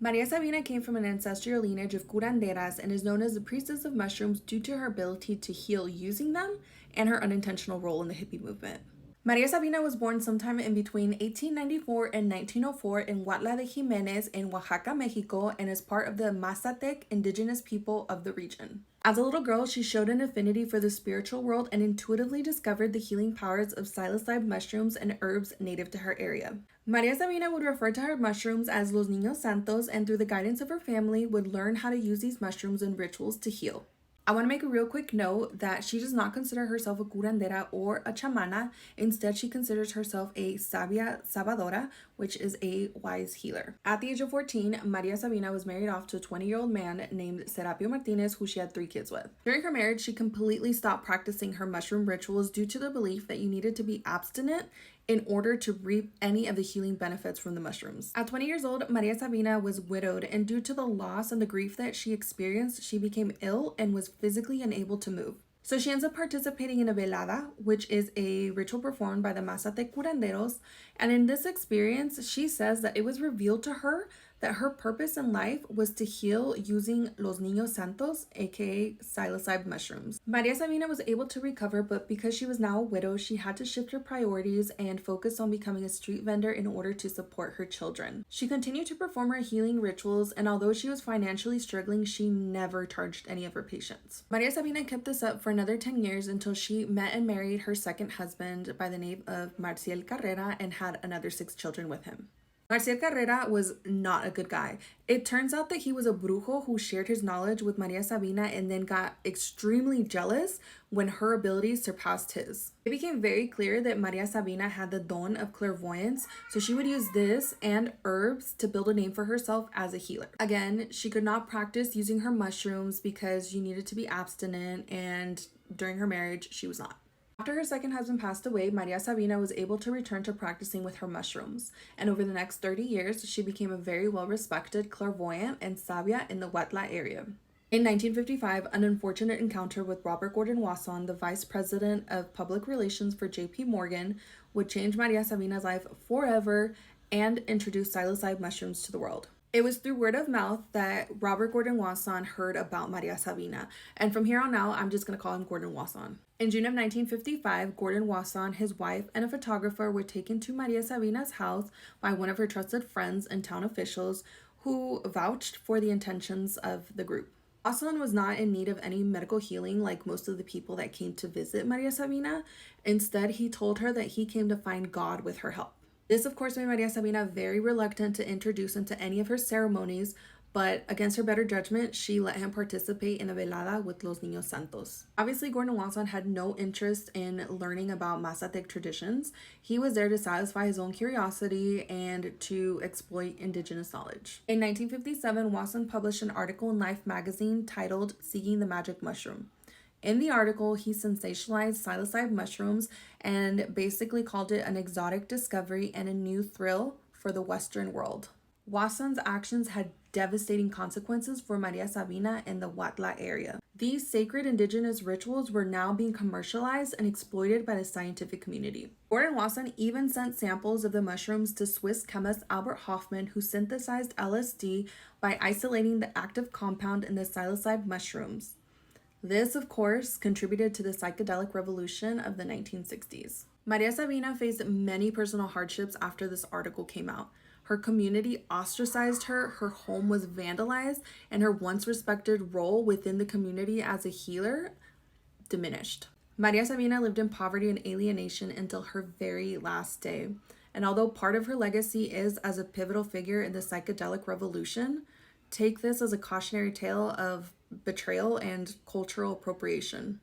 Maria Sabina came from an ancestral lineage of curanderas and is known as the priestess of mushrooms due to her ability to heal using them and her unintentional role in the hippie movement. Maria Sabina was born sometime in between 1894 and 1904 in Huatla de Jimenez in Oaxaca, Mexico, and is part of the Mazatec indigenous people of the region. As a little girl, she showed an affinity for the spiritual world and intuitively discovered the healing powers of psilocybe mushrooms and herbs native to her area. Maria Sabina would refer to her mushrooms as Los Niños Santos, and through the guidance of her family, would learn how to use these mushrooms in rituals to heal. I want to make a real quick note that she does not consider herself a curandera or a chamana. Instead, she considers herself a Sabia sabadora, which is a wise healer. At the age of 14, Maria Sabina was married off to a 20-year-old man named Serapio Martinez, who she had 3 kids with. During her marriage, she completely stopped practicing her mushroom rituals due to the belief that you needed to be abstinent in order to reap any of the healing benefits from the mushrooms. At 20 years old, Maria Sabina was widowed, and due to the loss and the grief that she experienced, she became ill and was physically unable to move. So she ends up participating in a velada, which is a ritual performed by the Mazatec curanderos, and in this experience, she says that it was revealed to her that her purpose in life was to heal using Los Niños Santos, aka psilocybe mushrooms. Maria Sabina was able to recover, but because she was now a widow, she had to shift her priorities and focus on becoming a street vendor in order to support her children. She continued to perform her healing rituals, and although she was financially struggling, she never charged any of her patients. Maria Sabina kept this up for another 10 years until she met and married her second husband by the name of Marcial Carrera and had another 6 children with him. Marcial Carrera was not a good guy. It turns out that he was a brujo who shared his knowledge with Maria Sabina and then got extremely jealous when her abilities surpassed his. It became very clear that Maria Sabina had the don of clairvoyance, so she would use this and herbs to build a name for herself as a healer. Again, she could not practice using her mushrooms because you needed to be abstinent, and during her marriage, she was not. After her second husband passed away, Maria Sabina was able to return to practicing with her mushrooms, and over the next 30 years, she became a very well-respected clairvoyant and Sabia in the Huatla area. In 1955, an unfortunate encounter with Robert Gordon Wasson, the vice president of public relations for J.P. Morgan, would change Maria Sabina's life forever and introduce psilocybe mushrooms to the world. It was through word of mouth that Robert Gordon Wasson heard about Maria Sabina, and from here on out, I'm just going to call him Gordon Wasson. In June of 1955, Gordon Wasson, his wife, and a photographer were taken to Maria Sabina's house by one of her trusted friends and town officials who vouched for the intentions of the group. Wasson was not in need of any medical healing like most of the people that came to visit Maria Sabina. Instead, he told her that he came to find God with her help. This, of course, made Maria Sabina very reluctant to introduce him to any of her ceremonies, but against her better judgment, she let him participate in a velada with Los Niños Santos. Obviously, Gordon Wasson had no interest in learning about Mazatec traditions. He was there to satisfy his own curiosity and to exploit indigenous knowledge. In 1957, Wasson published an article in Life magazine titled Seeking the Magic Mushroom. In the article, he sensationalized psilocybe mushrooms and basically called it an exotic discovery and a new thrill for the Western world. Wasson's actions had devastating consequences for Maria Sabina in the Huatla area. These sacred indigenous rituals were now being commercialized and exploited by the scientific community. Gordon Wasson even sent samples of the mushrooms to Swiss chemist Albert Hofmann, who synthesized LSD by isolating the active compound in the psilocybe mushrooms. This, of course, contributed to the psychedelic revolution of the 1960s. Maria Sabina faced many personal hardships after this article came out. Her community ostracized her, her home was vandalized, and her once respected role within the community as a healer diminished. Maria Sabina lived in poverty and alienation until her very last day. And although part of her legacy is as a pivotal figure in the psychedelic revolution, take this as a cautionary tale of betrayal and cultural appropriation.